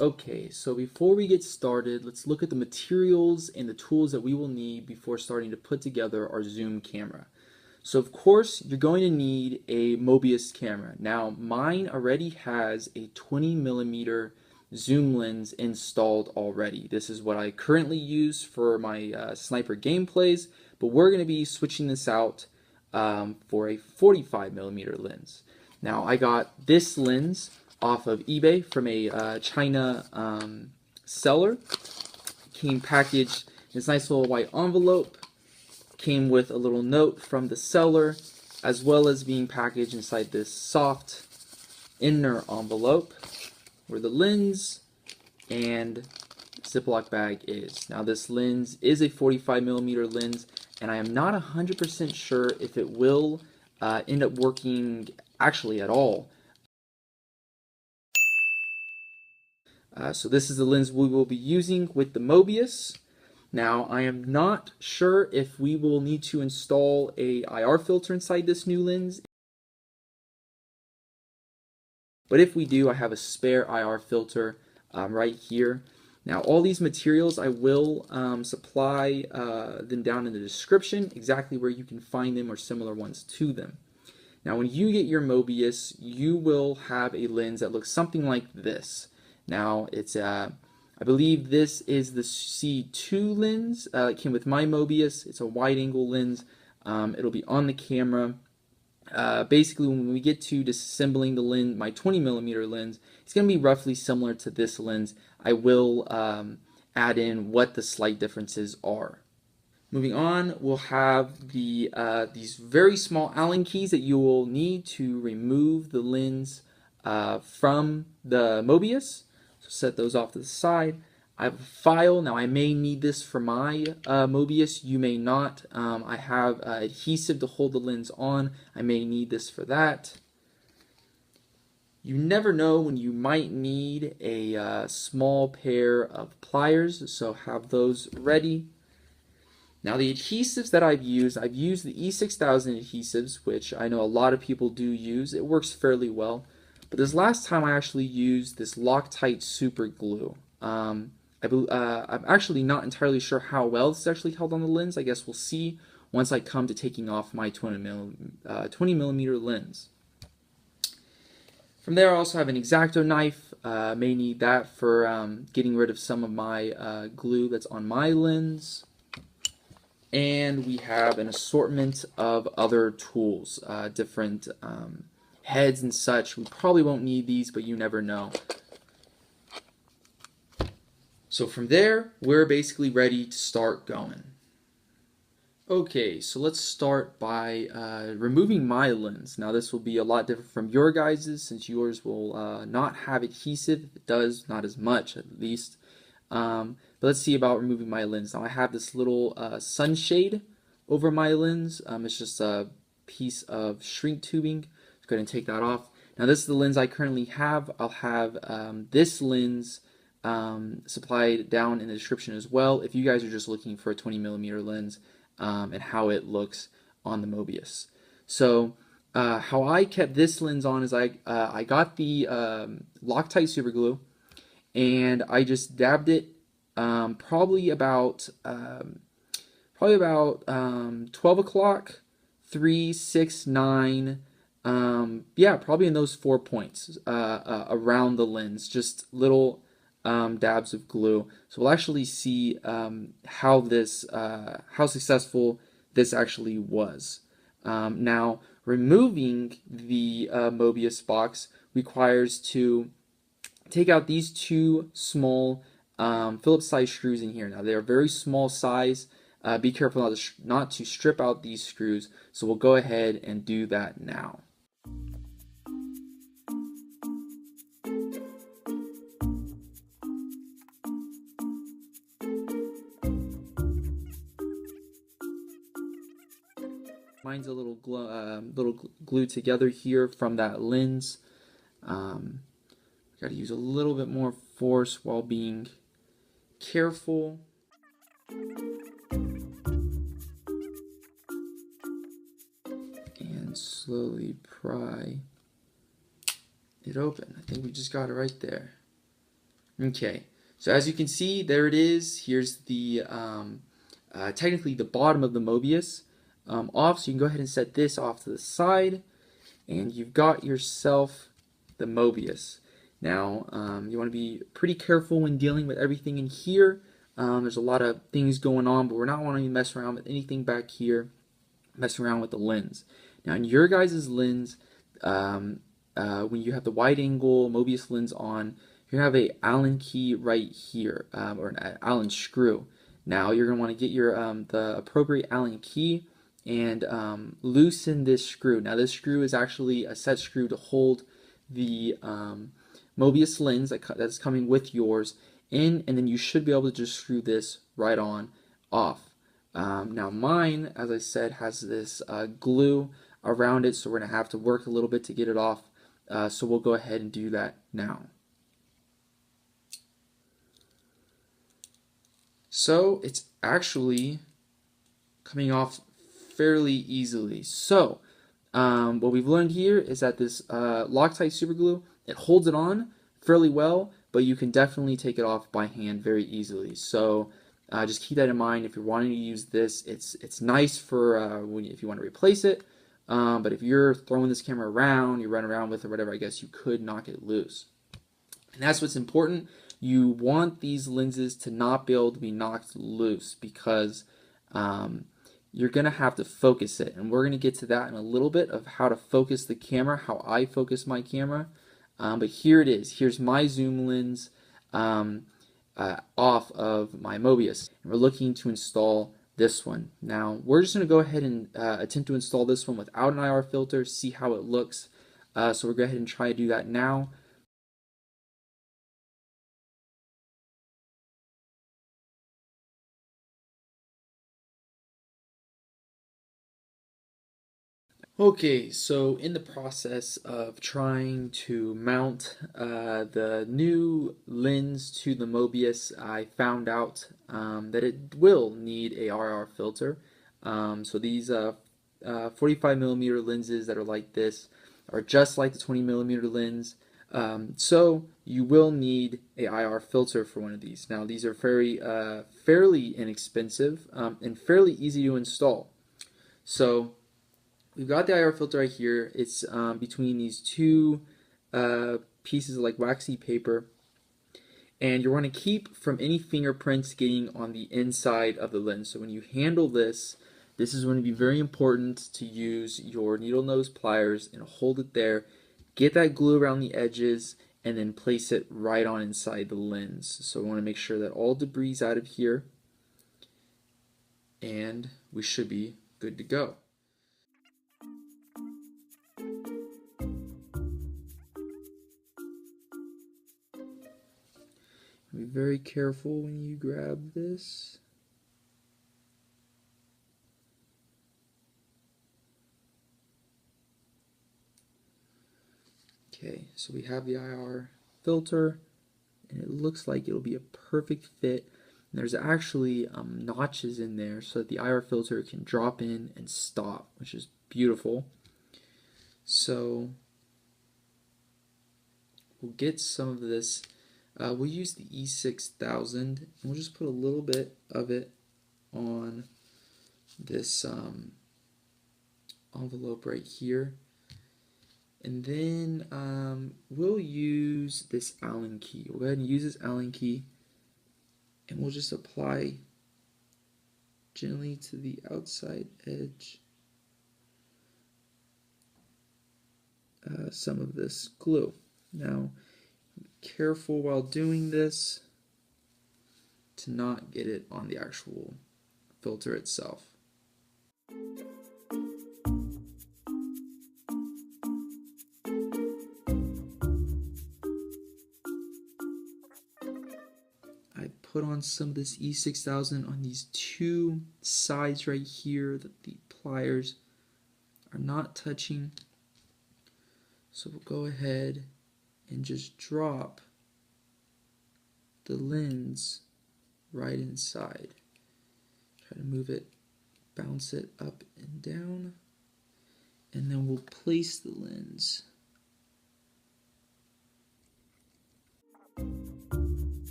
Okay, so before we get started, let's look at the materials and the tools that we will need before starting to put together our zoom camera. So of course, you're going to need a Mobius camera. Now, mine already has a 20mm zoom lens installed already. This is what I currently use for my sniper gameplays, but we're going to be switching this out for a 45mm lens. Now, I got this lens off of eBay from a China seller. Came packaged in this nice little white envelope. Came with a little note from the seller, as well as being packaged inside this soft inner envelope where the lens and Ziploc bag is. Now this lens is a 45mm lens, and I am not 100% sure if it will end up working actually at all. So this is the lens we will be using with the Mobius. Now, I am not sure if we will need to install a IR filter inside this new lens, but if we do, I have a spare IR filter right here. Now, all these materials I will supply them down in the description, exactly where you can find them or similar ones to them. Now, when you get your Mobius, you will have a lens that looks something like this. Now, it's I believe this is the C2 lens. It came with my Mobius. It's a wide-angle lens. It'll be on the camera. Basically, when we get to disassembling the lens, my 20mm lens, it's going to be roughly similar to this lens. I will add in what the slight differences are. Moving on, we'll have these very small Allen keys that you will need to remove the lens from the Mobius. So set those off to the side. I have a file. Now I may need this for my Mobius. You may not. I have adhesive to hold the lens on. I may need this for that. You never know when you might need a small pair of pliers, so have those ready. Now the adhesives that I've used the E6000 adhesives, which I know a lot of people do use. It works fairly well. But this last time I actually used this Loctite super glue. I'm actually not entirely sure how well this is actually held on the lens. I guess we'll see once I come to taking off my 20mm lens. From there I also have an X-Acto knife. May need that for getting rid of some of my glue that's on my lens. And we have an assortment of other tools, different heads and such. We probably won't need these, but you never know. So from there, we're basically ready to start going. Okay, so let's start by removing my lens. Now this will be a lot different from your guys's, since yours will not have adhesive. It does, not as much at least. But let's see about removing my lens. Now I have this little sunshade over my lens. It's just a piece of shrink tubing. Let's go ahead and take that off. Now this is the lens I currently have. I'll have this lens supplied down in the description as well if you guys are just looking for a 20mm lens and how it looks on the Mobius. So how I kept this lens on is I got the Loctite super glue, and I just dabbed it probably about 12 o'clock, 3, 6, 9, yeah, probably in those 4 points around the lens, just little dabs of glue. So we'll actually see how successful this actually was. Now, removing the Mobius box requires to take out these two small Phillips size screws in here. Now they are very small size. Be careful not to strip out these screws. So we'll go ahead and do that now. Mine's a little glued together here from that lens. Got to use a little bit more force while being careful. And slowly pry it open. I think we just got it right there. Okay, so as you can see, there it is. Here's the technically the bottom of the Mobius off, so you can go ahead and set this off to the side, and you've got yourself the Mobius. Now, you want to be pretty careful when dealing with everything in here. There's a lot of things going on, but we're not wanting to mess around with anything back here, messing around with the lens. Now, in your guys' lens, when you have the wide angle Mobius lens on, you have a Allen key right here, or an Allen screw. Now you're going to want to get your the appropriate Allen key and loosen this screw. Now this screw is actually a set screw to hold the Mobius lens that's coming with yours in, and then you should be able to just screw this right on off. Now mine, as I said, has this glue around it, so we're going to have to work a little bit to get it off. So we'll go ahead and do that now. So it's actually coming off fairly easily. So what we've learned here is that this Loctite super glue, it holds it on fairly well, but you can definitely take it off by hand very easily. So just keep that in mind. If you're wanting to use this, it's nice for if you want to replace it. But if you're throwing this camera around, you run around with it or whatever, I guess you could knock it loose. And that's what's important. You want these lenses to not be able to be knocked loose, because you're going to have to focus it. And we're going to get to that in a little bit of how to focus the camera, how I focus my camera. But here it is. Here's my zoom lens off of my Mobius. And we're looking to install this one. Now we're just going to go ahead and attempt to install this one without an IR filter, see how it looks. So we'll go ahead and try to do that now. Okay, so in the process of trying to mount the new lens to the Mobius, I found out that it will need a RR filter. So these 45mm lenses that are like this are just like the 20mm lens. So you will need a IR filter for one of these. Now these are fairly inexpensive and fairly easy to install. So we've got the IR filter right here. It's between these two pieces of like waxy paper, and you want to keep from any fingerprints getting on the inside of the lens. So when you handle this, this is going to be very important to use your needle nose pliers and hold it there. Get that glue around the edges and then place it right on inside the lens. So we want to make sure that all debris is out of here, and we should be good to go. Be very careful when you grab this. Okay, so we have the IR filter, and it looks like it'll be a perfect fit. And there's actually notches in there so that the IR filter can drop in and stop, which is beautiful. So we'll get some of this. We'll use the E6000, and we'll just put a little bit of it on this envelope right here. And then we'll use this Allen key. We'll go ahead and use this Allen key, and we'll just apply gently to the outside edge some of this glue. Now, be careful while doing this to not get it on the actual filter itself. I put on some of this E6000 on these two sides right here that the pliers are not touching. So we'll go ahead and just drop the lens right inside. Try to move it, bounce it up and down, and then we'll place the lens.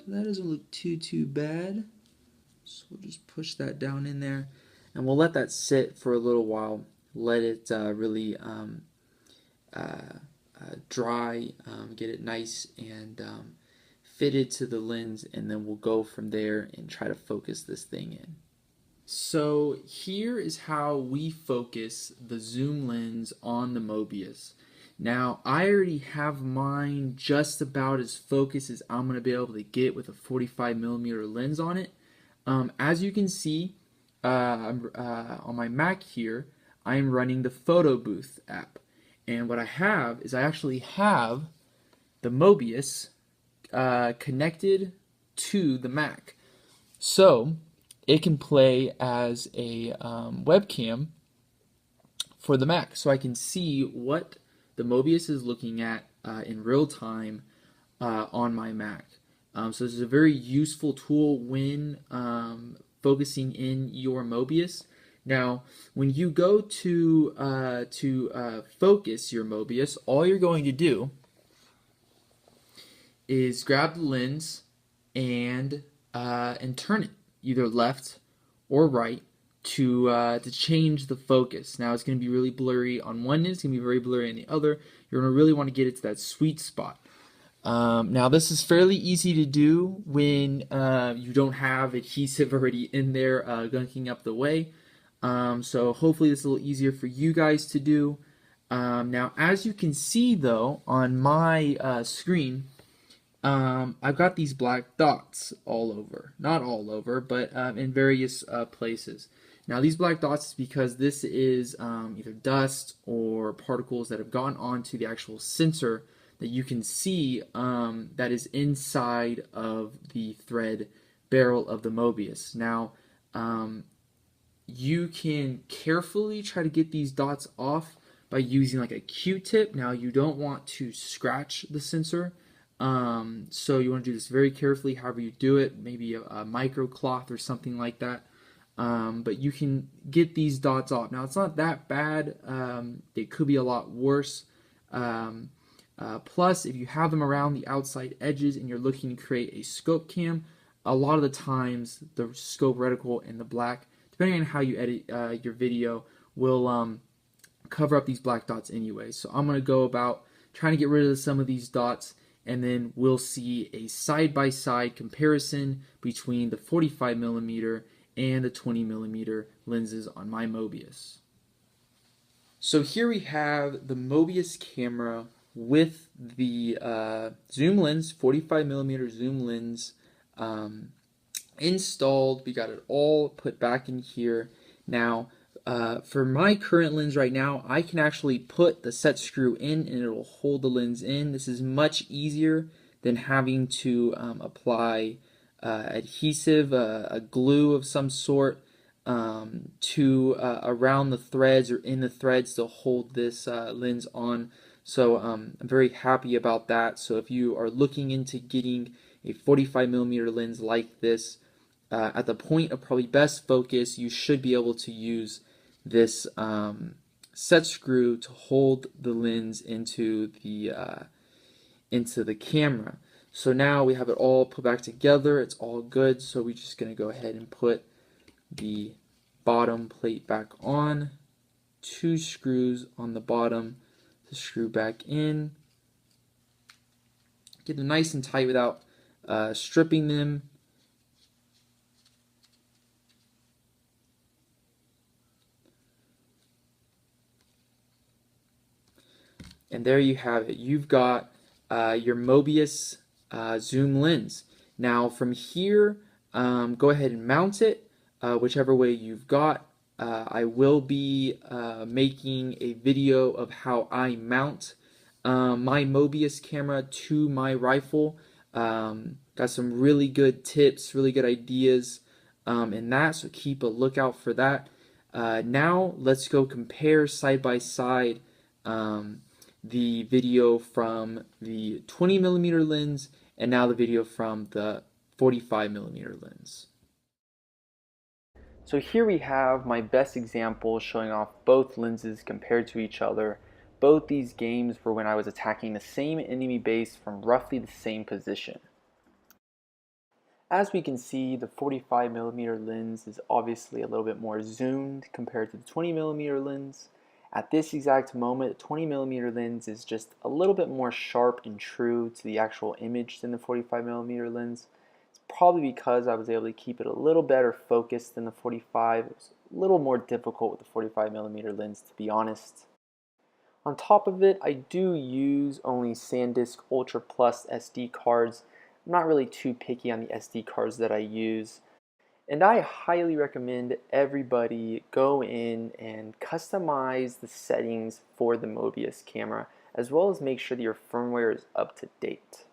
that doesn't look too bad. So we'll just push that down in there, and we'll let that sit for a little while. Let it really dry, get it nice and fitted to the lens, and then we'll go from there and try to focus this thing in. So here is how we focus the zoom lens on the Mobius. Now I already have mine just about as focused as I'm going to be able to get with a 45mm lens on it. As you can see on my Mac here, I'm running the Photo Booth app. And what I have is I actually have the Mobius connected to the Mac. So it can play as a webcam for the Mac. So I can see what the Mobius is looking at in real time on my Mac. So this is a very useful tool when focusing in your Mobius. Now, when you go to focus your Mobius, all you're going to do is grab the lens and turn it either left or right to change the focus. Now it's going to be really blurry on one end, it's going to be very blurry on the other. You're going to really want to get it to that sweet spot. Now this is fairly easy to do when you don't have adhesive already in there gunking up the way. So hopefully this is a little easier for you guys to do. Now as you can see though on my screen, I've got these black dots all over. Not all over, but in various places. Now these black dots is because this is either dust or particles that have gone onto the actual sensor that you can see that is inside of the thread barrel of the Mobius. Now you can carefully try to get these dots off by using like a Q-tip. Now you don't want to scratch the sensor, so you want to do this very carefully however you do it, maybe a micro cloth or something like that. But you can get these dots off. Now it's not that bad, it could be a lot worse. Plus, if you have them around the outside edges and you're looking to create a scope cam, a lot of the times the scope reticle and the black, depending on how you edit your video, will cover up these black dots anyway. So I'm going to go about trying to get rid of some of these dots, and then we'll see a side-by-side comparison between the 45mm and the 20mm lenses on my Mobius. So here we have the Mobius camera with the zoom lens, 45mm zoom lens installed. We got it all put back in here. Now for my current lens right now, I can actually put the set screw in and it will hold the lens in. This is much easier than having to apply adhesive, a glue of some sort to around the threads or in the threads to hold this lens on. So I'm very happy about that. So if you are looking into getting a 45mm lens like this, at the point of probably best focus, you should be able to use this set screw to hold the lens into the camera. So now we have it all put back together. It's all good. So we're just going to go ahead and put the bottom plate back on. 2 screws on the bottom to screw back in. Get them nice and tight without stripping them. And there you have it. You've got your Mobius zoom lens. Now from here, go ahead and mount it whichever way you've got. I will be making a video of how I mount my Mobius camera to my rifle. Got some really good tips, really good ideas in that, so keep a lookout for that. Now let's go compare side by side the video from the 20mm lens and now the video from the 45mm lens. So here we have my best example showing off both lenses compared to each other. Both these games were when I was attacking the same enemy base from roughly the same position. As we can see, the 45mm lens is obviously a little bit more zoomed compared to the 20mm lens. At this exact moment, the 20mm lens is just a little bit more sharp and true to the actual image than the 45mm lens. It's probably because I was able to keep it a little better focused than the 45. It was a little more difficult with the 45mm lens, to be honest. On top of it, I do use only SanDisk Ultra Plus SD cards. I'm not really too picky on the SD cards that I use. And I highly recommend everybody go in and customize the settings for the Mobius camera, as well as make sure that your firmware is up to date.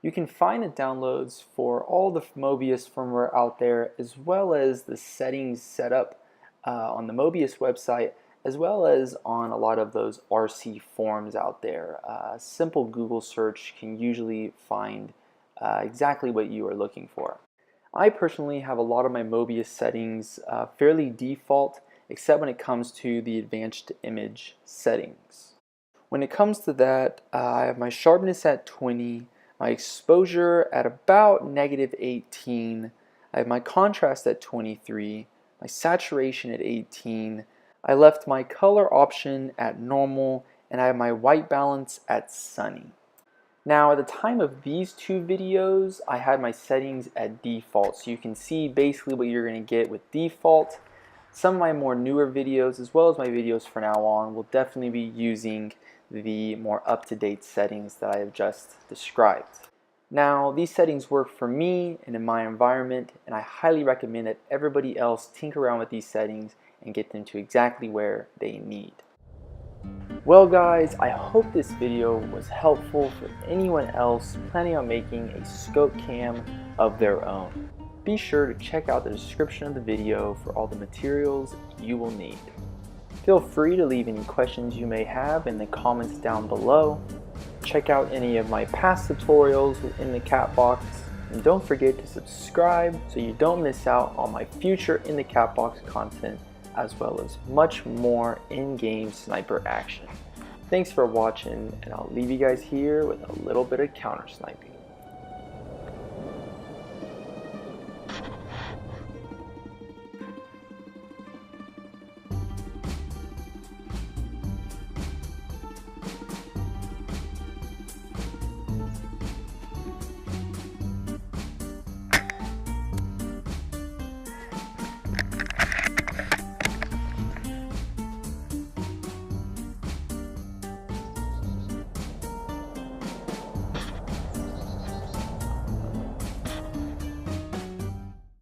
You can find the downloads for all the Mobius firmware out there, as well as the settings set up on the Mobius website, as well as on a lot of those RC forums out there. Simple Google search can usually find exactly what you are looking for. I personally have a lot of my Mobius settings fairly default, except when it comes to the advanced image settings. When it comes to that, I have my sharpness at 20, my exposure at about -18, I have my contrast at 23, my saturation at 18, I left my color option at normal, and I have my white balance at sunny. Now, at the time of these two videos, I had my settings at default, so you can see basically what you're going to get with default. Some of my more newer videos, as well as my videos from now on, will definitely be using the more up-to-date settings that I have just described. Now, these settings work for me and in my environment, and I highly recommend that everybody else tinker around with these settings and get them to exactly where they need. Well guys, I hope this video was helpful for anyone else planning on making a scope cam of their own. Be sure to check out the description of the video for all the materials you will need. Feel free to leave any questions you may have in the comments down below. Check out any of my past tutorials in the cat box, and don't forget to subscribe so you don't miss out on my future in the cat box content, as well as much more in-game sniper action. Thanks for watching, and I'll leave you guys here with a little bit of counter sniping.